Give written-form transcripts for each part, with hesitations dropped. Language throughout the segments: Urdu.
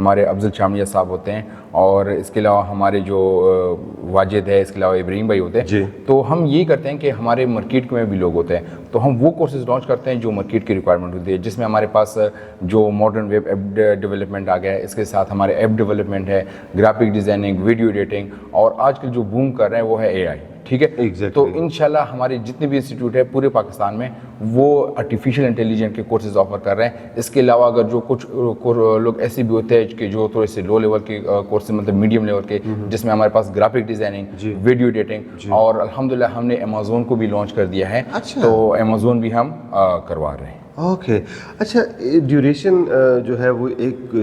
ہمارے افضل شاملیہ صاحب ہوتے ہیں, اور اس کے علاوہ ہمارے جو واجد ہے, اس کے علاوہ ابراہیم بھائی ہوتے ہیں. تو ہم یہی کرتے ہیں کہ ہمارے مارکیٹ میں بھی لوگ ہوتے ہیں, تو ہم وہ کورسز لانچ کرتے ہیں جو مارکیٹ کی ریکوائرمنٹ ہوتی ہے, جس میں ہمارے پاس جو ماڈرن ویب ایپ ڈیولپمنٹ آ گیا ہے, اس کے ساتھ ہمارے ایپ ڈیولپمنٹ ہے, گرافک ڈیزائننگ, ویڈیو ایڈیٹنگ, اور آج کل جو بوم کر رہے ہیں وہ ہے اے آئی. ٹھیک ہے, تو انشاءاللہ ہمارے جتنے بھی انسٹیٹیوٹ ہے پورے پاکستان میں وہ آرٹیفیشیل انٹیلیجنس کے کورسز آفر کر رہے ہیں. اس کے علاوہ اگر جو کچھ لوگ ایسے بھی ہوتے ہیں کہ جو تھوڑے سے لو لیول کے کورسز, مطلب میڈیم لیول کے, جس میں ہمارے پاس گرافک ڈیزائننگ, ویڈیو ایڈیٹنگ, اور الحمدللہ ہم نے امیزون کو بھی لانچ کر دیا ہے. تو امیزون بھی ہم کروا رہے ہیں. اوکے, اچھا ڈیوریشن جو ہے وہ ایک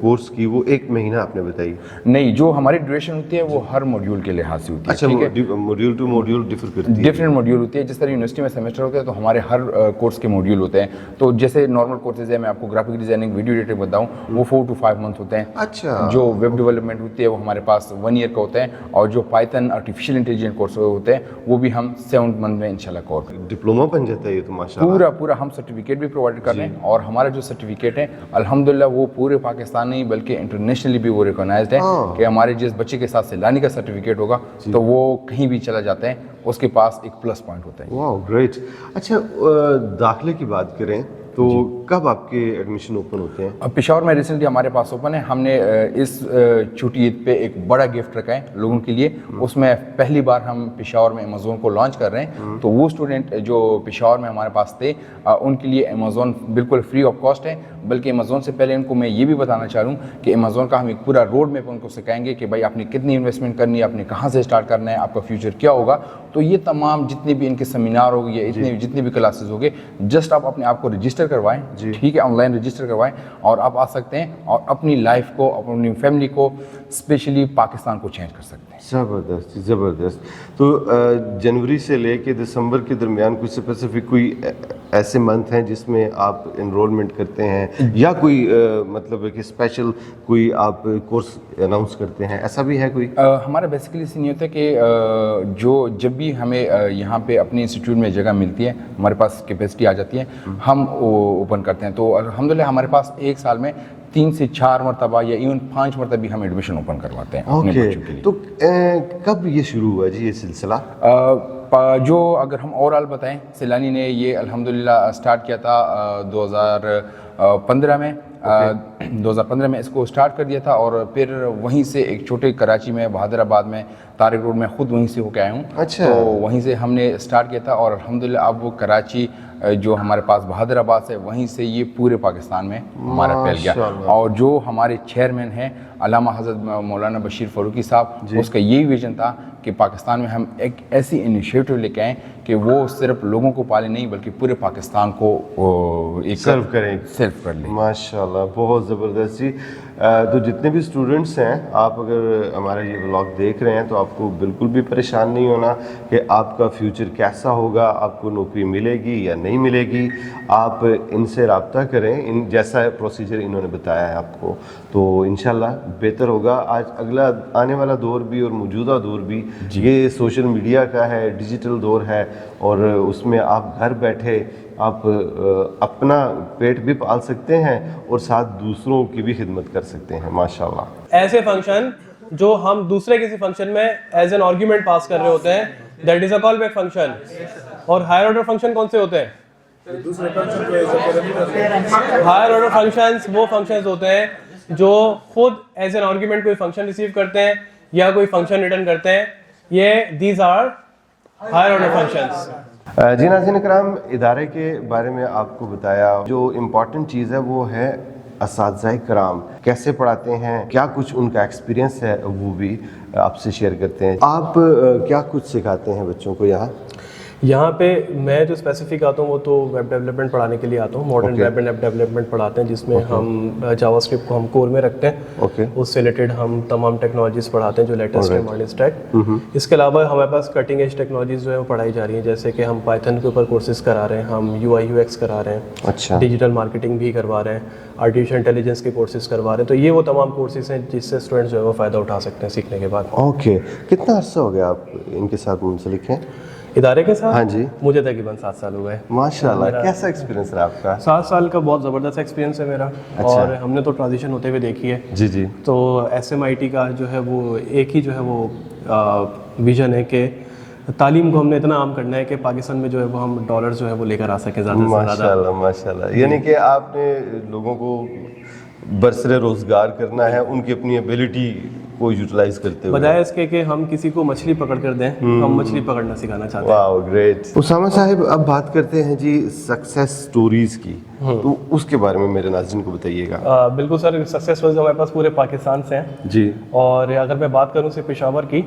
کورس کی وہ 1 مہینہ آپ نے بتائی؟ نہیں, جو ہماری ڈیوریشن ہوتی ہے وہ ہر ماڈیول کے لحاظ سے ہوتی ہے. اچھا, ماڈیول ٹو ماڈیول ڈفر کرتی ہے, ڈفرینٹ ماڈیول ہوتی ہے. جس طرح یونیورسٹی میں سیمسٹر ہوتے ہیں تو ہمارے ہر کورس کے ماڈیول ہوتے ہیں. تو جیسے نارمل کورسز ہے, میں آپ کو گرافک ڈیزائننگ, ویڈیو ایڈیٹنگ بتاؤں, وہ 4 to 5 منتھ ہوتے ہیں. اچھا, جو ویب ڈیولپمنٹ ہوتی ہے وہ ہمارے پاس 1 ایئر کا ہوتا ہے, اور جو پائتھن آرٹیفیشیل انٹیلیجنس کورس ہوتے ہیں وہ بھی ہم 7 منتھ میں انشاءاللہ کور کریں. ڈپلوما بن جاتا ہے یہ تو ماشاءاللہ. پورا ہم سرٹیفکیٹ بھی پرووائڈ کر رہے ہیں, اور ہمارا جو سرٹیفکیٹ ہے الحمدللہ وہ پورے پاکستان نہیں بلکہ انٹرنیشنلی بھی وہ ریکگنائزڈ ہے کہ ہمارے جس بچے کے ساتھ سیلانی کا سرٹیفکیٹ ہوگا تو وہ کہیں بھی چلا جاتا ہے, اس کے پاس ایک پلس پوائنٹ ہوتا ہے. واو گریٹ. اچھا, داخلے کی بات کریں تو کب آپ کے ایڈمیشن اوپن ہوتے ہیں؟ پشاور میں ریسنٹلی ہمارے پاس اوپن ہے. ہم نے اس چھٹی عید پہ ایک بڑا گفٹ رکھا ہے لوگوں کے لیے. اس میں پہلی بار ہم پشاور میں امیزون کو لانچ کر رہے ہیں. تو وہ اسٹوڈنٹ جو پشاور میں ہمارے پاس تھے ان کے لیے امیزون بالکل فری آف کاسٹ ہے. بلکہ امیزون سے پہلے ان کو میں یہ بھی بتانا چاہ رہا ہوں کہ امیزون کا ہم ایک پورا روڈ میپ ان کو سکھائیں گے کہ بھائی آپ نے کتنی انویسٹمنٹ کرنی ہے, آپ نے کہاں سے اسٹارٹ کرنا ہے, آپ کا فیوچر کیا ہوگا. تو یہ تمام جتنے بھی ان کے سیمینار ہو گئے, جتنے بھی کلاسز ہو گئے, جسٹ آپ اپنے آپ کو رجسٹر کروائیں. ٹھیک ہے, آن لائن رجسٹر کروائیں اور آپ آ سکتے ہیں اور اپنی لائف کو, اپنی فیملی کو, اسپیشلی پاکستان کو چینج کر سکتے ہیں. زبردست زبردست. تو جنوری سے لے کے دسمبر کے درمیان کوئی اسپیسیفک کوئی ایسے منتھ ہیں جس میں آپ انرولمنٹ کرتے ہیں, یا کوئی مطلب کہ اسپیشل کوئی آپ کورس اناؤنس کرتے ہیں, ایسا بھی ہے کوئی؟ ہمارا بیسیکلی اس لیے ہوتا ہے کہ جب بھی ہمیں یہاں پہ اپنے انسٹیٹیوٹ میں جگہ ملتی ہے, ہمارے پاس کیپیسٹی آ جاتی ہے, ہم اوپن کرتے ہیں. تو الحمدللہ ہمارے پاس ایک سال میں 3 سے 4 مرتبہ یا ایون 5 مرتبہ بھی ہم ایڈمیشن اوپن کرواتے ہیں اپنے بچوں کے لیے. تو کب یہ شروع ہوا جی یہ سلسلہ؟ جو اگر ہم اوورآل بتائیں, سیلانی نے یہ الحمدللہ اسٹارٹ کیا تھا 2015 میں. 2015 میں اس کو اسٹارٹ کر دیا تھا, اور پھر وہیں سے ایک چھوٹے کراچی میں, بہادر آباد میں, طارق روڈ میں, خود وہیں سے ہو کے آیا ہوں. اچھا, تو وہیں سے ہم نے اسٹارٹ کیا تھا, اور الحمدللہ اب وہ کراچی جو ہمارے پاس بہادر آباد سے, وہیں سے یہ پورے پاکستان میں ہمارا پھیل گیا. اور جو ہمارے چیئرمین ہیں علامہ حضرت مولانا بشیر فاروقی صاحب, اس کا یہی ویژن تھا کہ پاکستان میں ہم ایک ایسی انیشیٹو لے کے آئیں کہ وہ صرف لوگوں کو پالے نہیں بلکہ پورے پاکستان کو سرو کریں, سرو کر لیں. ماشاءاللہ, بہت زبردست جی. تو جتنے بھی اسٹوڈنٹس ہیں, آپ اگر ہمارا یہ ولاگ دیکھ رہے ہیں تو آپ کو بالکل بھی پریشان نہیں ہونا کہ آپ کا فیوچر کیسا ہوگا, آپ کو نوکری ملے گی یا نہیں ملے گی. آپ ان سے رابطہ کریں, ان جیسا پروسیجر انہوں نے بتایا ہے آپ کو, تو انشاءاللہ بہتر ہوگا. آج اگلا آنے والا دور بھی اور موجودہ دور بھی یہ سوشل میڈیا کا ہے, ڈیجیٹل دور ہے, اور اس میں آپ گھر بیٹھے آپ اپنا پیٹ بھی پال سکتے ہیں اور ساتھ دوسروں کی بھی خدمت کر سکتے ہیں. ماشاءاللہ, ایسے فنکشن جو ہم دوسرے کسی فنکشن میں ایز این آرگیومنٹ پاس کر رہے ہوتے ہیں, that is a call back function. اور ہائر آرڈر فنکشن کون سے ہوتے ہیں؟ ہائر آرڈر فنکشنز وہ فنکشنز ہوتے ہیں جو خود ایز این آرگیومنٹ کوئی فنکشن ریسیو کرتے ہیں یا کوئی فنکشن ریٹرن کرتے ہیں. یہ these are higher order functions. جی ناظرین کرام, ادارے کے بارے میں آپ کو بتایا. جو امپورٹنٹ چیز ہے وہ ہے اساتذہ کرام کیسے پڑھاتے ہیں, کیا کچھ ان کا ایکسپیرینس ہے وہ بھی آپ سے شیئر کرتے ہیں. آپ کیا کچھ سکھاتے ہیں بچوں کو یہاں؟ یہاں پہ میں جو اسپیسیفک آتا ہوں وہ تو ویب ڈیولپمنٹ پڑھانے کے لیے آتا ہوں. Modern web and app development پڑھاتے ہیں جس میں ہم جاوا اسکرپٹ کو ہم کور میں رکھتے ہیں. اس سے ریلیٹڈ ہم تمام ٹیکنالوجیز پڑھاتے ہیں جو لیٹسٹ ہے ماڈرن اسٹیک. اس کے علاوہ ہمارے پاس کٹنگ ایج ٹیکنالوجیز جو ہے وہ پڑھائی جا رہی ہیں, جیسے کہ ہم پائتھن کے اوپر کورسز کرا رہے ہیں, ہم یو آئی یو ایکس کرا رہے ہیں, اچھا, ڈیجیٹل مارکیٹنگ بھی کروا رہے ہیں, آرٹیفیشیل انٹیلیجنس کے کورسز کروا رہے ہیں. تو یہ وہ تمام کورسز ہیں جس سے اسٹوڈنٹس جو ہے وہ فائدہ اٹھا سکتے ہیں سیکھنے کے بعد. اوکے, کتنا عرصہ ہو گیا آپ ان کے ساتھ منسلک ہیں؟ ادارے کے ساتھ ہاں جی مجھے تقریباً 7 سال ہوئے. ماشاءاللہ. کیسا ایکسپیرینس رہا آپ کا؟ 7 سال کا بہت زبردست ایکسپیرینس ہے میرا. اور ہم نے تو ٹرانزیشن ہوتے ہوئے دیکھی ہے. جی جی. تو SMIT کا جو ہے وہ ایک ہی جو ہے وہ ویژن ہے کہ تعلیم کو ہم نے اتنا عام کرنا ہے کہ پاکستان میں جو ہے وہ ہم ڈالرز جو ہے وہ لے کر آ سکیں زیادہ سے زیادہ. ماشاءاللہ ماشاءاللہ. یعنی کہ آپ نے لوگوں کو برسر روزگار کرنا ہے ان کی اپنی ایبلٹی کو یوٹیلائز کرتے ہوئے. بجائے اس کے کہ ہم کسی کو مچھلی پکڑ کر دیں, ہم مچھلی پکڑنا سکھانا چاہتے ہیں. واو گریٹ. اسامہ صاحب اب بات کرتے ہیں جی سکسیس سٹوریز کی, تو اس کے بارے میں میرے ناظرین کو بتائیے گا. بالکل سر, سکسیس سٹوریز ہمارے پاس پورے پاکستان سے ہیں جی. اور اگر میں بات کروں صرف پشاور کی,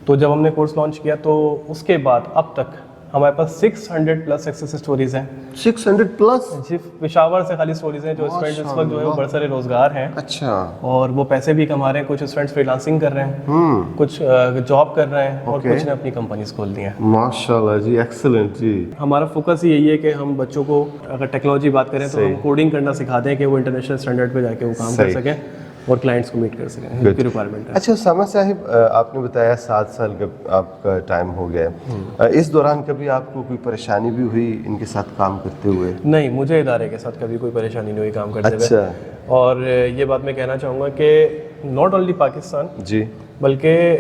تو جب ہم نے کورس لانچ کیا تو اس کے بعد اب تک ہمارے پاس 600 پلس سکسیس سٹوریز ہیں. 600 پلس صرف پشاور سے خالی سٹوریز ہیں جو اسٹوڈنٹ اس وقت جو ہے وہ برسر روزگار ہیں. اچھا. اور وہ پیسے بھی کما رہے ہیں. کچھ اسٹوڈنٹس فری لانسنگ کر رہے ہیں, کچھ جاب کر رہے ہیں, اور کچھ نے اپنی کمپنیز کھول دی ہیں. ماشاءاللہ جی, ایکسلنٹ جی. ہمارا فوکس یہی ہے کہ ہم بچوں کو اگر ٹیکنالوجی بات کریں تو ہم کوڈنگ کرنا سکھاتے ہیں کہ وہ انٹرنیشنل اسٹینڈرڈ پہ جا کے وہ کام کر سکیں اور کلائنٹس کو میٹ کر سکیں. ان کی ریکوائرمنٹ ہے. اچھا اسامہ صاحب, آپ نے بتایا 7 سال کا آپ کا ٹائم ہو گیا ہے, اس دوران کبھی آپ کو کوئی پریشانی بھی ہوئی ان کے ساتھ کام کرتے ہوئے؟ نہیں, مجھے ادارے کے ساتھ کبھی کوئی پریشانی نہیں ہوئی کام کرتے ہوئے. اچھا. اور یہ بات میں کہنا چاہوں گا کہ ناٹ اونلی پاکستان جی, بلکہ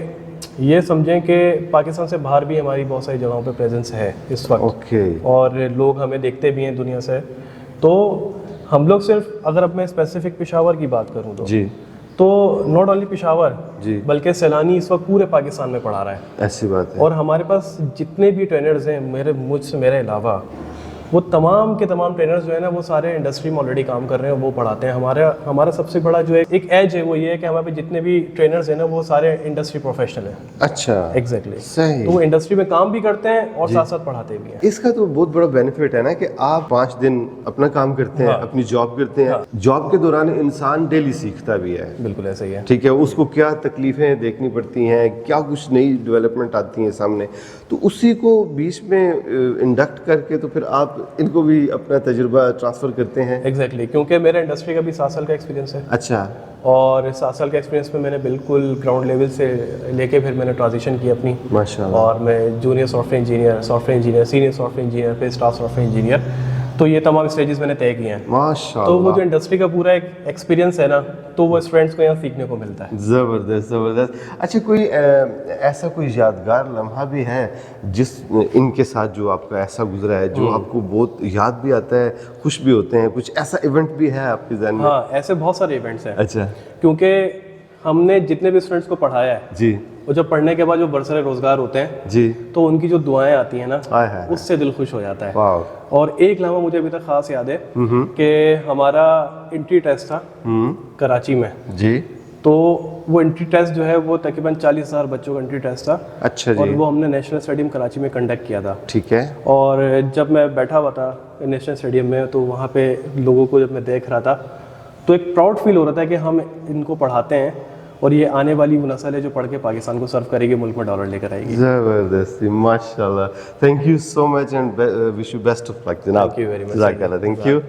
یہ سمجھیں کہ پاکستان سے باہر بھی ہماری بہت ساری جگہوں پہ پریزنس ہے اس وقت. اوکے. اور لوگ ہمیں دیکھتے بھی ہیں دنیا سے. تو ہم لوگ صرف اگر اب میں اسپیسیفک پشاور کی بات کروں تو جی, تو ناٹ اونلی پشاور جی, بلکہ سیلانی اس وقت پورے پاکستان میں پڑھا رہا ہے. ایسی بات ہے. اور ہمارے پاس جتنے بھی ٹرینرز ہیں میرے علاوہ, وہ تمام کے تمام ٹرینرز جو ہے نا وہ سارے انڈسٹری میں آلریڈی کام کر رہے ہیں, وہ پڑھاتے ہیں. ہمارا سب سے بڑا جو ہے ایک ایج ہے وہ یہ ہے کہ ہمارے پہ جتنے بھی ٹرینرز ہیں نا وہ سارے انڈسٹری پروفیشنل ہیں. اچھا, ایگزیکٹلی. صحیح. تو وہ انڈسٹری میں کام بھی کرتے ہیں اور ساتھ ساتھ پڑھاتے بھی ہیں. اس کا تو بہت بڑا بینیفٹ ہے نا کہ آپ 5 دن اپنا کام کرتے ہیں, اپنی جاب کرتے ہیں. جاب کے دوران انسان ڈیلی سیکھتا بھی ہے. بالکل ایسا ہی ہے. ٹھیک ہے, اس کو کیا تکلیفیں دیکھنی پڑتی ہیں, کیا کچھ نئی ڈیولپمنٹ آتی ہیں سامنے, تو اسی کو بیچ میں انڈکٹ کر کے تو پھر آپ ان کو بھی اپنا تجربہ ٹرانسفر کرتے ہیں. ایگزیکٹلی, کیونکہ میرا انڈسٹری کا بھی 7 سال کا ایکسپیرینس ہے. اچھا. اور 7 سال کا ایکسپیرینس میں میں نے بالکل گراؤنڈ لیول سے لے کے پھر میں نے ٹرانزیشن کی اپنی. ماشاءاللہ. اور میں junior soft where engineer, senior soft where engineer, پھر اسٹاف سافٹ ویئر انجینئر, تو یہ تمام اسٹیجز میں نے طے کیے ہیں. ماشاءاللہ. تو وہ جو انڈسٹری کا پورا ایک ایکسپیرینس ہے نا, تو وہ اسٹوڈنٹس کو یہاں سیکھنے کو ملتا ہے. زبردست زبردست. اچھا, کوئی ایسا کوئی یادگار لمحہ بھی ہے جس ان کے ساتھ جو آپ کا ایسا گزرا ہے جو آپ کو بہت یاد بھی آتا ہے, خوش بھی ہوتے ہیں, کچھ ایسا ایونٹ بھی ہے آپ کے ذہن میں؟ ہاں, ایسے بہت سارے ایونٹس ہیں. اچھا. کیونکہ ہم نے جتنے بھی اسٹوڈنٹس کو پڑھایا ہے, جی, وہ جب پڑھنے کے بعد جو برسر روزگار ہوتے ہیں, جی, تو ان کی جو دعائیں آتی ہیں نا, ہائے ہائے, اس سے دل خوش ہو جاتا ہے. واو. اور ایک لمحہ مجھے ابھی تک خاص یاد ہے کہ ہمارا انٹری ٹیسٹ تھا کراچی میں. جی. تو وہ انٹری ٹیسٹ جو ہے وہ تقریباً 40,000 بچوں کا انٹری ٹیسٹ تھا. اچھا جی. اور وہ ہم نے نیشنل اسٹیڈیم کراچی میں کنڈکٹ کیا تھا. ٹھیک ہے. اور جب میں بیٹھا ہوا تھا نیشنل اسٹیڈیم میں, تو وہاں پہ لوگوں کو جب میں دیکھ رہا تھا تو ایک پراؤڈ فیل ہو رہا تھا کہ ہم ان کو پڑھاتے ہیں اور یہ آنے والی وہ نسل ہے جو پڑھ کے پاکستان کو سرو کرے گی, ملک میں ڈالر لے کر آئے گی. زبردست, ماشاءاللہ. Thank you so much and wish you best of luck جناب. Thank you very much. جزاک اللہ. Thank you.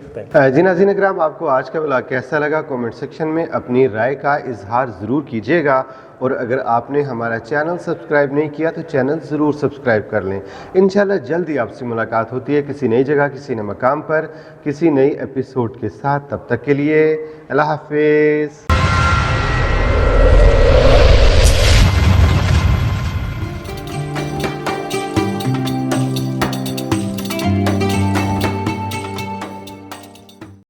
جی ناظرین اکرام, آپ کو آج کا ولاگ کیسا لگا کامنٹ سیکشن میں اپنی رائے کا اظہار ضرور کیجیے گا. اور اگر آپ نے ہمارا چینل سبسکرائب نہیں کیا تو چینل ضرور سبسکرائب کر لیں. انشاءاللہ جلد ہی آپ سے ملاقات ہوتی ہے کسی نئی جگہ, کسی نئے مقام پر, کسی نئی ایپیسوڈ کے ساتھ. تب تک کے لیے اللہ حافظ.